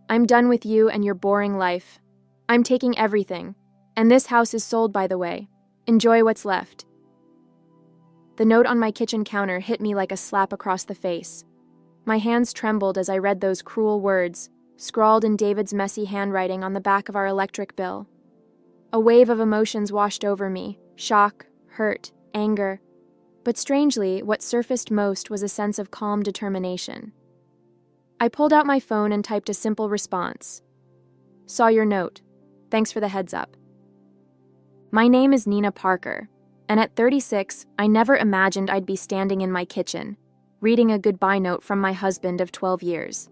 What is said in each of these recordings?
I'm done with you and your boring life. I'm taking everything. And this house is sold, by the way. Enjoy what's left." The note on my kitchen counter hit me like a slap across the face. My hands trembled as I read those cruel words, scrawled in David's messy handwriting on the back of our electric bill. A wave of emotions washed over me: shock, hurt, anger. But strangely, what surfaced most was a sense of calm determination. I pulled out my phone and typed a simple response. "Saw your note. Thanks for the heads up." My name is Nina Parker, and at 36, I never imagined I'd be standing in my kitchen, reading a goodbye note from my husband of 12 years.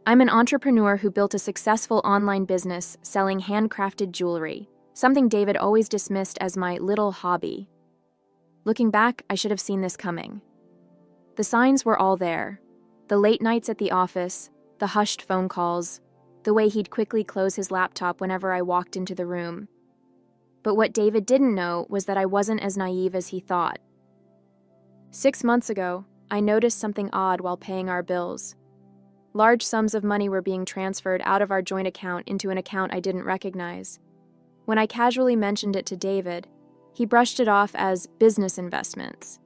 I'm an entrepreneur who built a successful online business selling handcrafted jewelry, something David always dismissed as my little hobby. Looking back, I should have seen this coming. The signs were all there. The late nights at the office, the hushed phone calls, the way he'd quickly close his laptop whenever I walked into the room. But what David didn't know was that I wasn't as naive as he thought. 6 months ago, I noticed something odd while paying our bills. Large sums of money were being transferred out of our joint account into an account I didn't recognize. When I casually mentioned it to David, he brushed it off as business investments.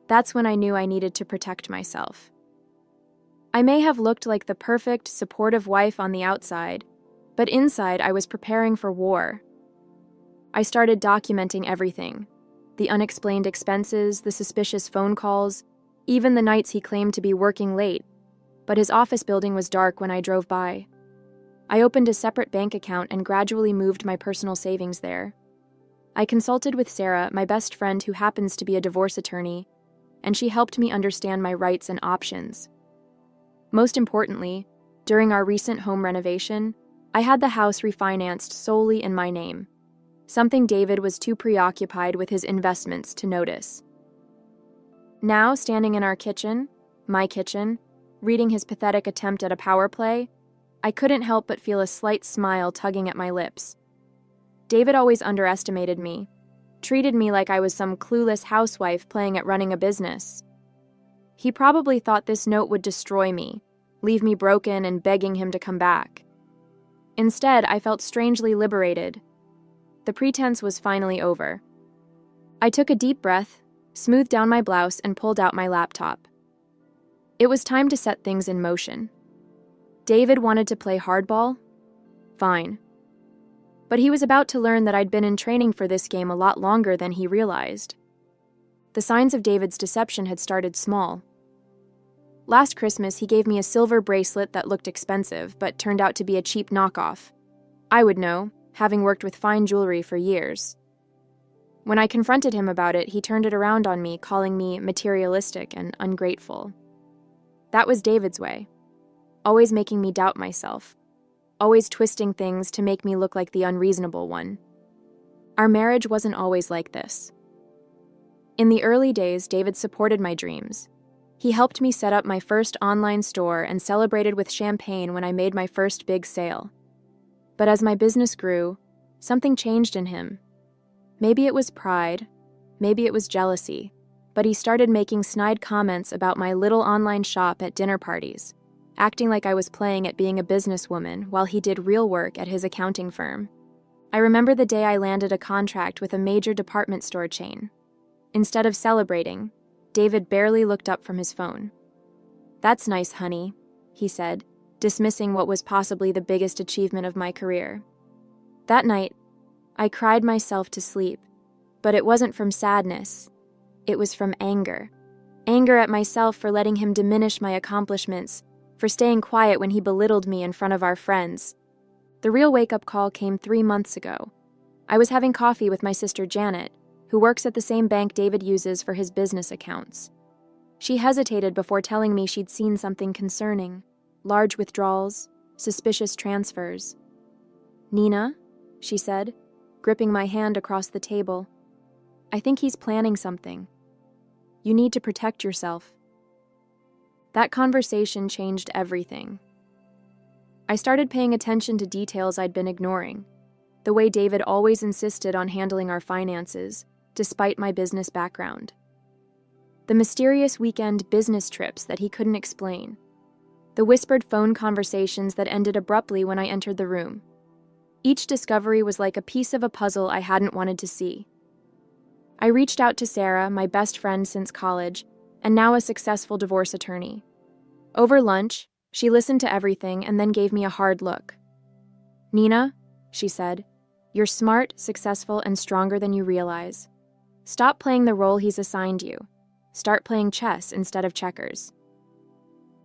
That's when I knew I needed to protect myself. I may have looked like the perfect, supportive wife on the outside, but inside I was preparing for war. I started documenting everything: the unexplained expenses, the suspicious phone calls, even the nights he claimed to be working late, but his office building was dark when I drove by. I opened a separate bank account and gradually moved my personal savings there. I consulted with Sarah, my best friend who happens to be a divorce attorney, and she helped me understand my rights and options. Most importantly, during our recent home renovation, I had the house refinanced solely in my name, something David was too preoccupied with his investments to notice. Now, standing in our kitchen, my kitchen, reading his pathetic attempt at a power play, I couldn't help but feel a slight smile tugging at my lips. David always underestimated me, treated me like I was some clueless housewife playing at running a business. He probably thought this note would destroy me, leave me broken and begging him to come back. Instead, I felt strangely liberated. The pretense was finally over. I took a deep breath, smoothed down my blouse, and pulled out my laptop. It was time to set things in motion. David wanted to play hardball? Fine. But he was about to learn that I'd been in training for this game a lot longer than he realized. The signs of David's deception had started small. Last Christmas, he gave me a silver bracelet that looked expensive, but turned out to be a cheap knockoff. I would know, having worked with fine jewelry for years. When I confronted him about it, he turned it around on me, calling me materialistic and ungrateful. That was David's way, always making me doubt myself, always twisting things to make me look like the unreasonable one. Our marriage wasn't always like this. In the early days, David supported my dreams. He helped me set up my first online store and celebrated with champagne when I made my first big sale. But as my business grew, something changed in him. Maybe it was pride, maybe it was jealousy, but he started making snide comments about my little online shop at dinner parties, acting like I was playing at being a businesswoman while he did real work at his accounting firm. I remember the day I landed a contract with a major department store chain. Instead of celebrating, David barely looked up from his phone. "That's nice, honey," he said, dismissing what was possibly the biggest achievement of my career. That night, I cried myself to sleep, but it wasn't from sadness. It was from anger. Anger at myself for letting him diminish my accomplishments, for staying quiet when he belittled me in front of our friends. The real wake-up call came 3 months ago. I was having coffee with my sister Janet, who works at the same bank David uses for his business accounts. She hesitated before telling me she'd seen something concerning: large withdrawals, suspicious transfers. "Nina," she said, gripping my hand across the table, "I think he's planning something. You need to protect yourself." That conversation changed everything. I started paying attention to details I'd been ignoring: the way David always insisted on handling our finances, despite my business background. The mysterious weekend business trips that he couldn't explain. the whispered phone conversations that ended abruptly when I entered the room. Each discovery was like a piece of a puzzle I hadn't wanted to see. I reached out to Sarah, my best friend since college, and now a successful divorce attorney. Over lunch, she listened to everything and then gave me a hard look. "Nina," she said, "you're smart, successful, and stronger than you realize. Stop playing the role he's assigned you. Start playing chess instead of checkers."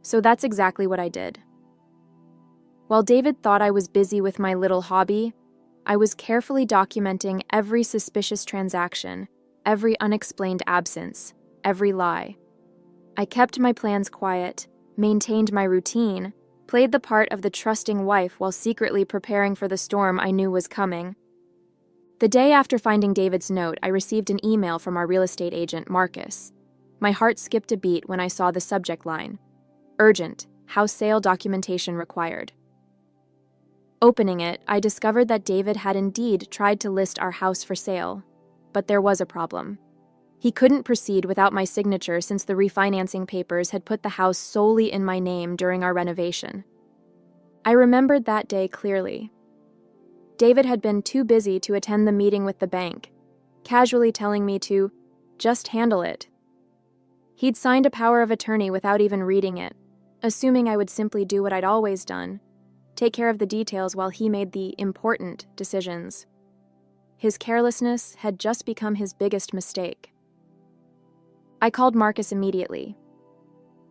So that's exactly what I did. While David thought I was busy with my little hobby, I was carefully documenting every suspicious transaction, every unexplained absence, every lie. I kept my plans quiet, maintained my routine, played the part of the trusting wife while secretly preparing for the storm I knew was coming. The day after finding David's note, I received an email from our real estate agent, Marcus. My heart skipped a beat when I saw the subject line: "Urgent, house sale documentation required." Opening it, I discovered that David had indeed tried to list our house for sale, but there was a problem. He couldn't proceed without my signature since the refinancing papers had put the house solely in my name during our renovation. I remembered that day clearly. David had been too busy to attend the meeting with the bank, casually telling me to just handle it. He'd signed a power of attorney without even reading it, assuming I would simply do what I'd always done, take care of the details while he made the important decisions. His carelessness had just become his biggest mistake. I called Marcus immediately.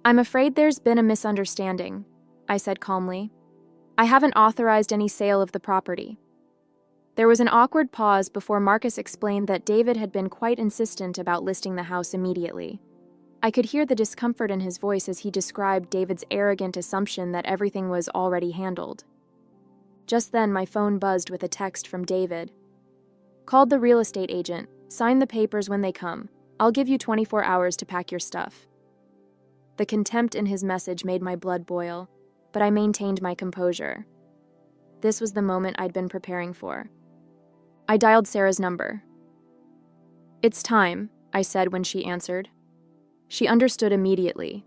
"I'm afraid there's been a misunderstanding," I said calmly. "I haven't authorized any sale of the property." There was an awkward pause before Marcus explained that David had been quite insistent about listing the house immediately. I could hear the discomfort in his voice as he described David's arrogant assumption that everything was already handled. Just then, my phone buzzed with a text from David. "Called the real estate agent. Sign the papers when they come. I'll give you 24 hours to pack your stuff." The contempt in his message made my blood boil, but I maintained my composure. This was the moment I'd been preparing for. I dialed Sarah's number. "It's time," I said when she answered. She understood immediately.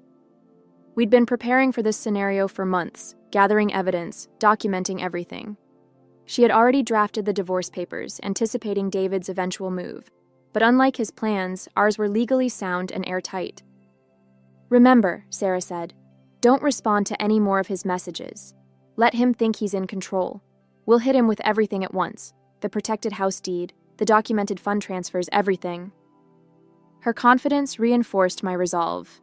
We'd been preparing for this scenario for months, gathering evidence, documenting everything. She had already drafted the divorce papers, anticipating David's eventual move, but unlike his plans, ours were legally sound and airtight. "Remember," Sarah said, "don't respond to any more of his messages. Let him think he's in control. We'll hit him with everything at once: the protected house deed, the documented fund transfers, everything." Her confidence reinforced my resolve.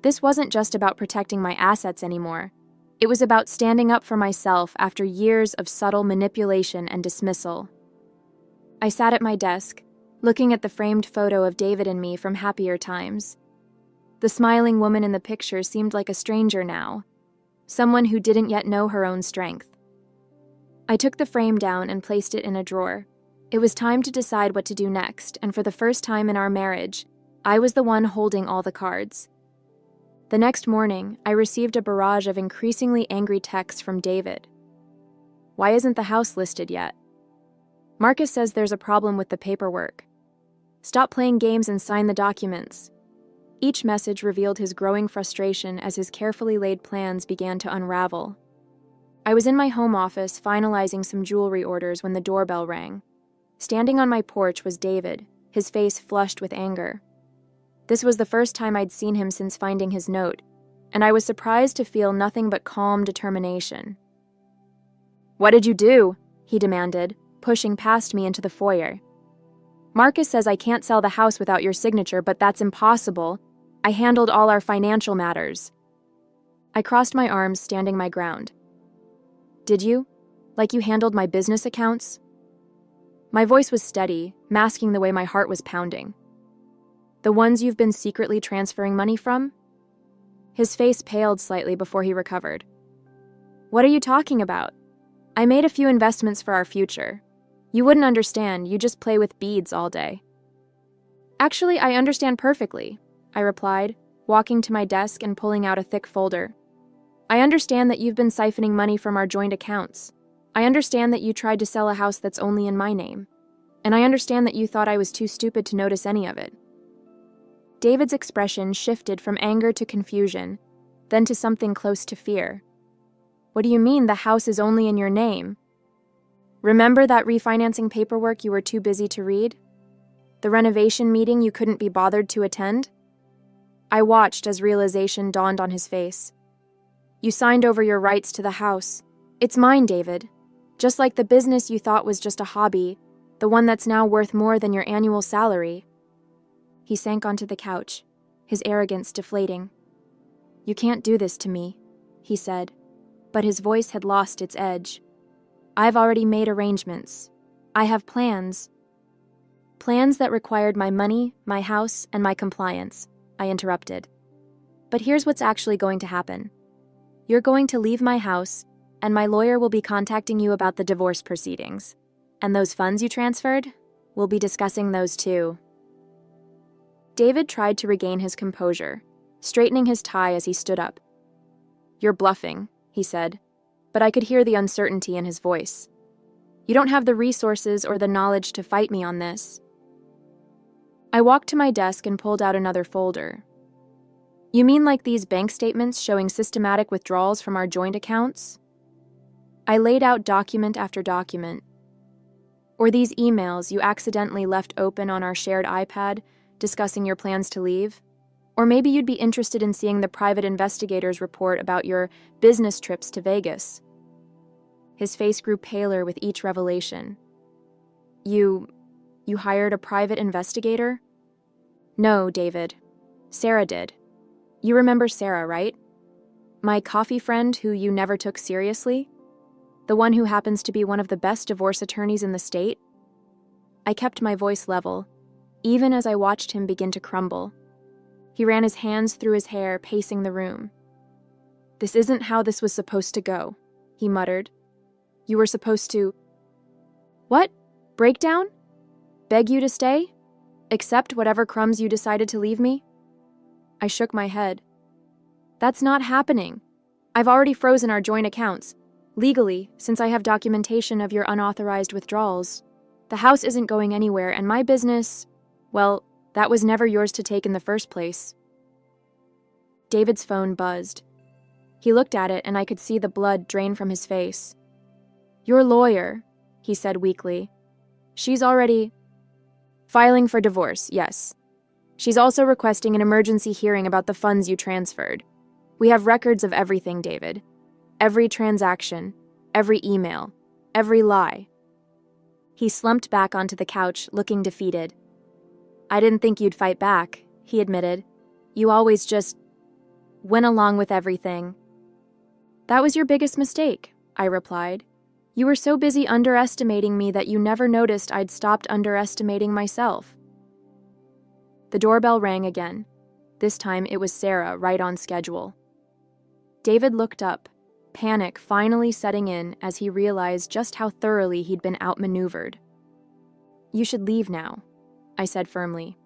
This wasn't just about protecting my assets anymore. It was about standing up for myself after years of subtle manipulation and dismissal. I sat at my desk, looking at the framed photo of David and me from happier times. The smiling woman in the picture seemed like a stranger now, someone who didn't yet know her own strength. I took the frame down and placed it in a drawer. It was time to decide what to do next, and for the first time in our marriage, I was the one holding all the cards. The next morning, I received a barrage of increasingly angry texts from David. "Why isn't the house listed yet? Marcus says there's a problem with the paperwork. Stop playing games and sign the documents." Each message revealed his growing frustration as his carefully laid plans began to unravel. I was in my home office finalizing some jewelry orders when the doorbell rang. Standing on my porch was David, his face flushed with anger. This was the first time I'd seen him since finding his note, and I was surprised to feel nothing but calm determination. "What did you do?" he demanded, pushing past me into the foyer. "Marcus says I can't sell the house without your signature, but that's impossible. I handled all our financial matters." I crossed my arms, standing my ground. "Did you? Like you handled my business accounts?" My voice was steady, masking the way my heart was pounding. "The ones you've been secretly transferring money from?" His face paled slightly before he recovered. "What are you talking about? I made a few investments for our future. You wouldn't understand, you just play with beads all day." "Actually, I understand perfectly," I replied, walking to my desk and pulling out a thick folder. "I understand that you've been siphoning money from our joint accounts. I understand that you tried to sell a house that's only in my name. And I understand that you thought I was too stupid to notice any of it." David's expression shifted from anger to confusion, then to something close to fear. What do you mean the house is only in your name? Remember that refinancing paperwork you were too busy to read? The renovation meeting you couldn't be bothered to attend? I watched as realization dawned on his face. You signed over your rights to the house. It's mine, David. Just like the business you thought was just a hobby, the one that's now worth more than your annual salary. He sank onto the couch, his arrogance deflating. You can't do this to me, he said, but his voice had lost its edge. I've already made arrangements. I have plans. Plans that required my money, my house, and my compliance, I interrupted. But here's what's actually going to happen. You're going to leave my house, and my lawyer will be contacting you about the divorce proceedings. And those funds you transferred? We'll be discussing those too. David tried to regain his composure, straightening his tie as he stood up. You're bluffing, he said, but I could hear the uncertainty in his voice. You don't have the resources or the knowledge to fight me on this. I walked to my desk and pulled out another folder. You mean like these bank statements showing systematic withdrawals from our joint accounts? I laid out document after document. Or these emails you accidentally left open on our shared iPad discussing your plans to leave? Or maybe you'd be interested in seeing the private investigator's report about your business trips to Vegas. His face grew paler with each revelation. You hired a private investigator? No, David. Sarah did. You remember Sarah, right? My coffee friend who you never took seriously? The one who happens to be one of the best divorce attorneys in the state? I kept my voice level, even as I watched him begin to crumble. He ran his hands through his hair, pacing the room. This isn't how this was supposed to go, he muttered. You were supposed to... What? Breakdown? Beg you to stay? Accept whatever crumbs you decided to leave me? I shook my head. That's not happening. I've already frozen our joint accounts. Legally, since I have documentation of your unauthorized withdrawals. The house isn't going anywhere, and my business, well, that was never yours to take in the first place. David's phone buzzed. He looked at it, and I could see the blood drain from his face. Your lawyer, he said weakly. She's already... Filing for divorce, yes. She's also requesting an emergency hearing about the funds you transferred. We have records of everything, David. Every transaction, every email, every lie. He slumped back onto the couch, looking defeated. I didn't think you'd fight back, he admitted. You always just went along with everything. That was your biggest mistake, I replied. You were so busy underestimating me that you never noticed I'd stopped underestimating myself. The doorbell rang again. This time it was Sarah, right on schedule. David looked up, panic finally setting in as he realized just how thoroughly he'd been outmaneuvered. You should leave now, I said firmly.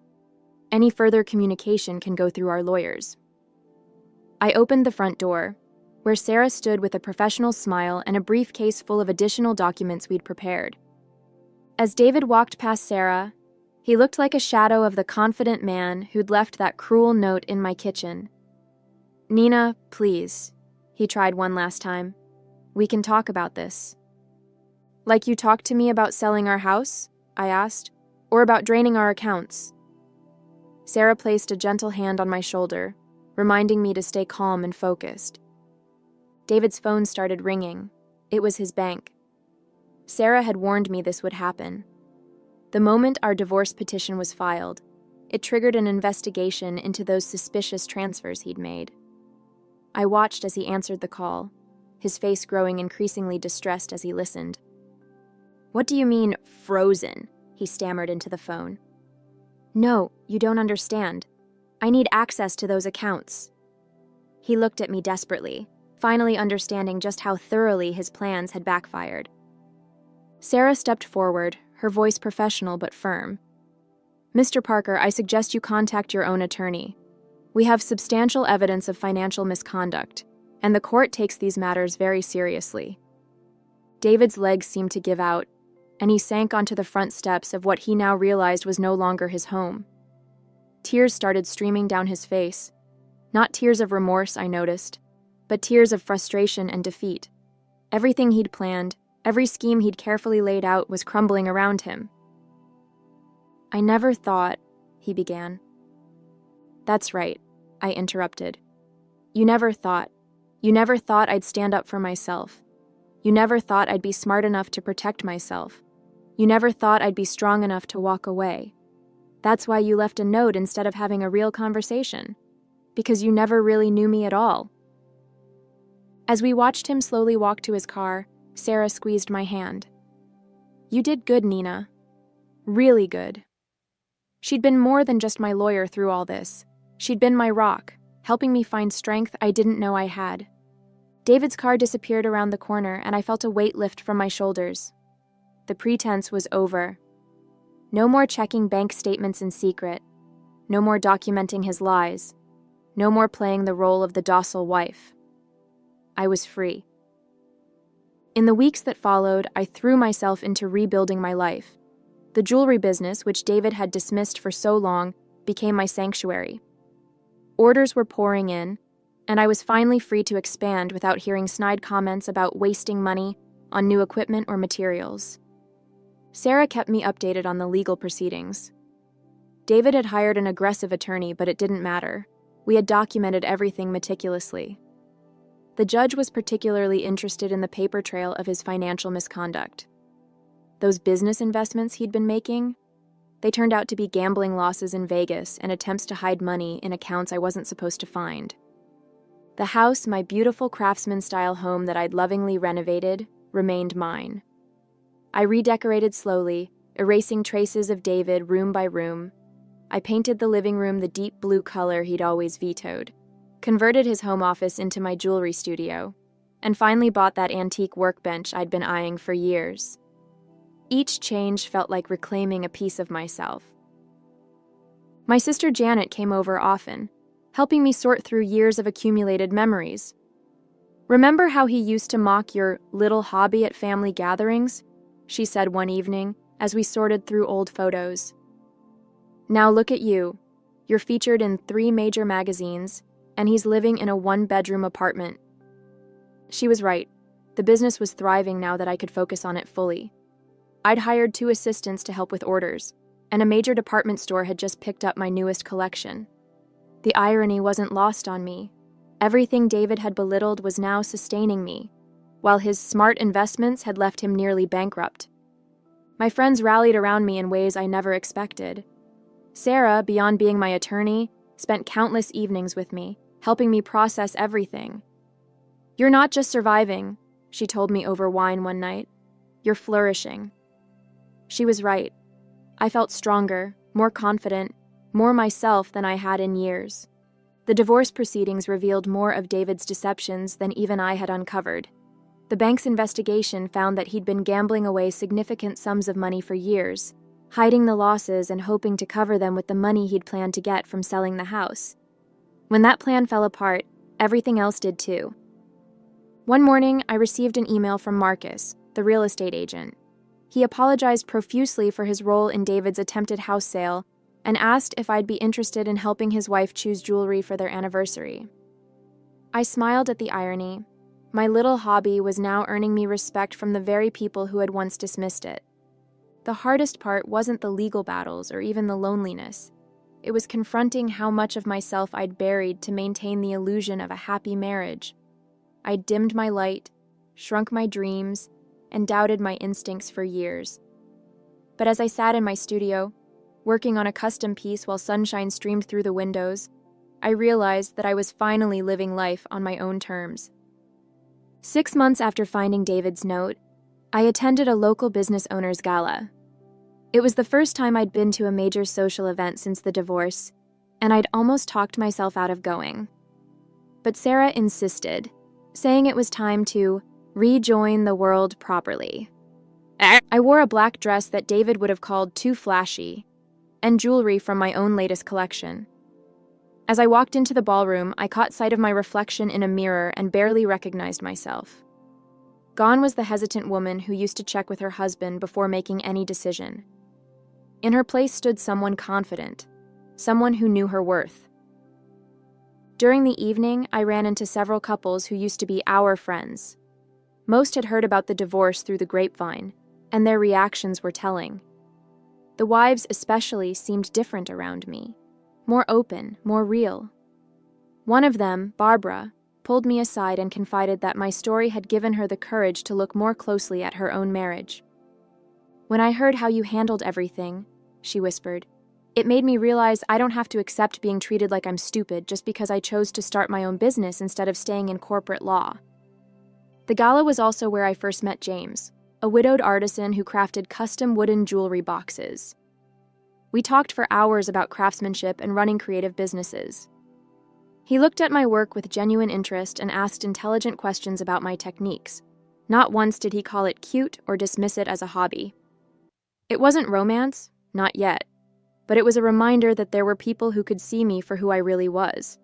Any further communication can go through our lawyers. I opened the front door, where Sarah stood with a professional smile and a briefcase full of additional documents we'd prepared. As David walked past Sarah, he looked like a shadow of the confident man who'd left that cruel note in my kitchen. Nina, please, he tried one last time. We can talk about this. Like you talked to me about selling our house? I asked. Or about draining our accounts? Sarah placed a gentle hand on my shoulder, reminding me to stay calm and focused. David's phone started ringing. It was his bank. Sarah had warned me this would happen. The moment our divorce petition was filed, it triggered an investigation into those suspicious transfers he'd made. I watched as he answered the call, his face growing increasingly distressed as he listened. What do you mean, frozen? He stammered into the phone. No, you don't understand. I need access to those accounts. He looked at me desperately, finally understanding just how thoroughly his plans had backfired. Sarah stepped forward, her voice professional but firm. Mr. Parker, I suggest you contact your own attorney. We have substantial evidence of financial misconduct, and the court takes these matters very seriously. David's legs seemed to give out, and he sank onto the front steps of what he now realized was no longer his home. Tears started streaming down his face. Not tears of remorse, I noticed, but tears of frustration and defeat. Everything he'd planned, every scheme he'd carefully laid out was crumbling around him. "I never thought," he began. "That's right," I interrupted. You never thought I'd stand up for myself. You never thought I'd be smart enough to protect myself. You never thought I'd be strong enough to walk away. That's why you left a note instead of having a real conversation. Because you never really knew me at all." As we watched him slowly walk to his car, Sarah squeezed my hand. "You did good, Nina. Really good." She'd been more than just my lawyer through all this. She'd been my rock, helping me find strength I didn't know I had. David's car disappeared around the corner, and I felt a weight lift from my shoulders. The pretense was over. No more checking bank statements in secret. No more documenting his lies. No more playing the role of the docile wife. I was free. In the weeks that followed, I threw myself into rebuilding my life. The jewelry business, which David had dismissed for so long, became my sanctuary. Orders were pouring in, and I was finally free to expand without hearing snide comments about wasting money on new equipment or materials. Sarah kept me updated on the legal proceedings. David had hired an aggressive attorney, but it didn't matter. We had documented everything meticulously. The judge was particularly interested in the paper trail of his financial misconduct. Those business investments he'd been making, they turned out to be gambling losses in Vegas and attempts to hide money in accounts I wasn't supposed to find. The house, my beautiful craftsman-style home that I'd lovingly renovated, remained mine. I redecorated slowly, erasing traces of David room by room. I painted the living room the deep blue color he'd always vetoed, converted his home office into my jewelry studio, and finally bought that antique workbench I'd been eyeing for years. Each change felt like reclaiming a piece of myself. My sister Janet came over often, helping me sort through years of accumulated memories. "Remember how he used to mock your little hobby at family gatherings?" she said one evening as we sorted through old photos. "Now look at you. You're featured in 3 major magazines, and he's living in a 1-bedroom apartment." She was right. The business was thriving now that I could focus on it fully. I'd hired 2 assistants to help with orders, and a major department store had just picked up my newest collection. The irony wasn't lost on me. Everything David had belittled was now sustaining me, while his smart investments had left him nearly bankrupt. My friends rallied around me in ways I never expected. Sarah, beyond being my attorney, spent countless evenings with me, helping me process everything. "You're not just surviving," she told me over wine one night. "You're flourishing." She was right. I felt stronger, more confident, more myself than I had in years. The divorce proceedings revealed more of David's deceptions than even I had uncovered. The bank's investigation found that he'd been gambling away significant sums of money for years, hiding the losses and hoping to cover them with the money he'd planned to get from selling the house. When that plan fell apart, everything else did too. One morning, I received an email from Marcus, the real estate agent. He apologized profusely for his role in David's attempted house sale and asked if I'd be interested in helping his wife choose jewelry for their anniversary. I smiled at the irony. My little hobby was now earning me respect from the very people who had once dismissed it. The hardest part wasn't the legal battles or even the loneliness. It was confronting how much of myself I'd buried to maintain the illusion of a happy marriage. I'd dimmed my light, shrunk my dreams, and doubted my instincts for years. But as I sat in my studio, working on a custom piece while sunshine streamed through the windows, I realized that I was finally living life on my own terms. 6 months after finding David's note, I attended a local business owners gala. It was the first time I'd been to a major social event since the divorce, and I'd almost talked myself out of going. But Sarah insisted, saying it was time to rejoin the world properly. I wore a black dress that David would have called too flashy, and jewelry from my own latest collection. As I walked into the ballroom, I caught sight of my reflection in a mirror and barely recognized myself. Gone was the hesitant woman who used to check with her husband before making any decision. In her place stood someone confident, someone who knew her worth. During the evening, I ran into several couples who used to be our friends. Most had heard about the divorce through the grapevine, and their reactions were telling. The wives especially seemed different around me, more open, more real. One of them, Barbara, pulled me aside and confided that my story had given her the courage to look more closely at her own marriage. "When I heard how you handled everything," she whispered, "it made me realize I don't have to accept being treated like I'm stupid just because I chose to start my own business instead of staying in corporate law." The gala was also where I first met James, a widowed artisan who crafted custom wooden jewelry boxes. We talked for hours about craftsmanship and running creative businesses. He looked at my work with genuine interest and asked intelligent questions about my techniques. Not once did he call it cute or dismiss it as a hobby. It wasn't romance, not yet, but it was a reminder that there were people who could see me for who I really was.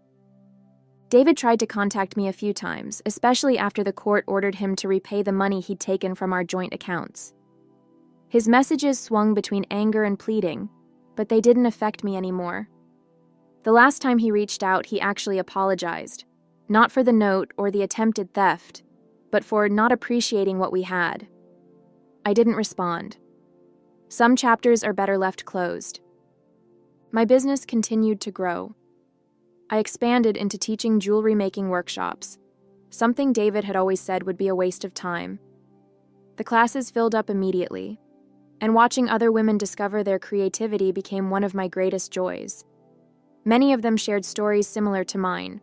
David tried to contact me a few times, especially after the court ordered him to repay the money he'd taken from our joint accounts. His messages swung between anger and pleading, but they didn't affect me anymore. The last time he reached out, he actually apologized, not for the note or the attempted theft, but for not appreciating what we had. I didn't respond. Some chapters are better left closed. My business continued to grow. I expanded into teaching jewelry-making workshops, something David had always said would be a waste of time. The classes filled up immediately, and watching other women discover their creativity became one of my greatest joys. Many of them shared stories similar to mine,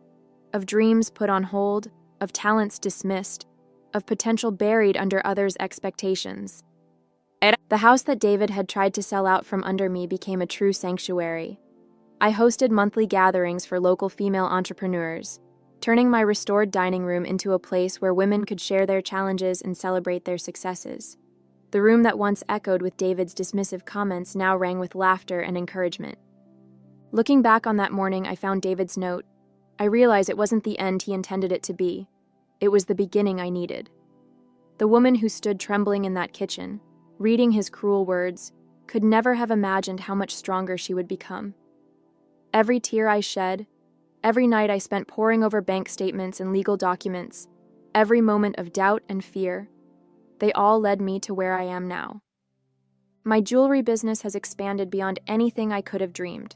of dreams put on hold, of talents dismissed, of potential buried under others' expectations. The house that David had tried to sell out from under me became a true sanctuary. I hosted monthly gatherings for local female entrepreneurs, turning my restored dining room into a place where women could share their challenges and celebrate their successes. The room that once echoed with David's dismissive comments now rang with laughter and encouragement. Looking back on that morning, I found David's note. I realized it wasn't the end he intended it to be. It was the beginning I needed. The woman who stood trembling in that kitchen, reading his cruel words, could never have imagined how much stronger she would become. Every tear I shed, every night I spent poring over bank statements and legal documents, every moment of doubt and fear, they all led me to where I am now. My jewelry business has expanded beyond anything I could have dreamed.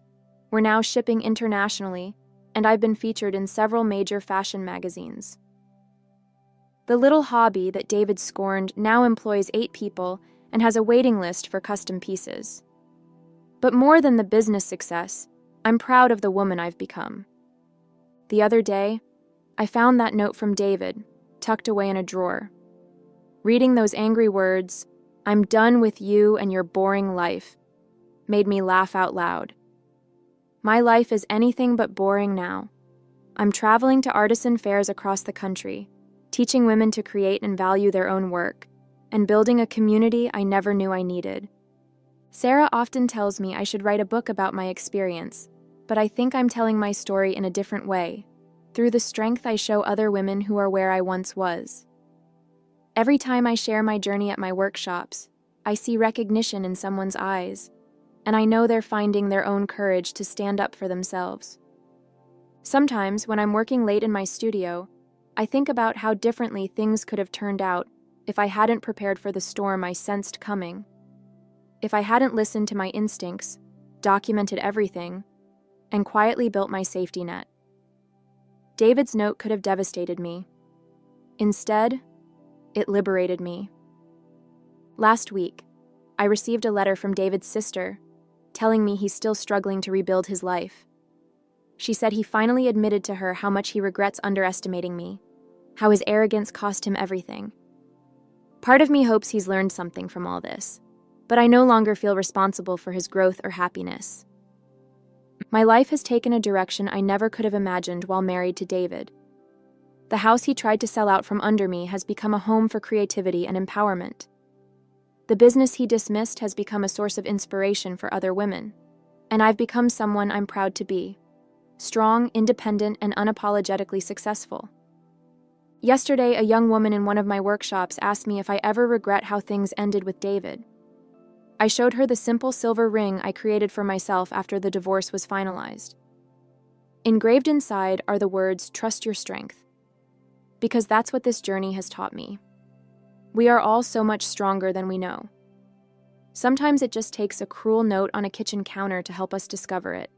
We're now shipping internationally, and I've been featured in several major fashion magazines. The little hobby that David scorned now employs 8 people and has a waiting list for custom pieces. But more than the business success, I'm proud of the woman I've become. The other day, I found that note from David, tucked away in a drawer. Reading those angry words, "I'm done with you and your boring life," made me laugh out loud. My life is anything but boring now. I'm traveling to artisan fairs across the country, teaching women to create and value their own work, and building a community I never knew I needed. Sarah often tells me I should write a book about my experience, but I think I'm telling my story in a different way, through the strength I show other women who are where I once was. Every time I share my journey at my workshops, I see recognition in someone's eyes, and I know they're finding their own courage to stand up for themselves. Sometimes, when I'm working late in my studio, I think about how differently things could have turned out if I hadn't prepared for the storm I sensed coming. If I hadn't listened to my instincts, documented everything, and quietly built my safety net. David's note could have devastated me. Instead, it liberated me. Last week, I received a letter from David's sister, telling me he's still struggling to rebuild his life. She said he finally admitted to her how much he regrets underestimating me, how his arrogance cost him everything. Part of me hopes he's learned something from all this, but I no longer feel responsible for his growth or happiness. My life has taken a direction I never could have imagined while married to David. The house he tried to sell out from under me has become a home for creativity and empowerment. The business he dismissed has become a source of inspiration for other women, and I've become someone I'm proud to be: strong, independent, and unapologetically successful. Yesterday, a young woman in one of my workshops asked me if I ever regret how things ended with David. I showed her the simple silver ring I created for myself after the divorce was finalized. Engraved inside are the words, "Trust your strength." Because that's what this journey has taught me. We are all so much stronger than we know. Sometimes it just takes a cruel note on a kitchen counter to help us discover it.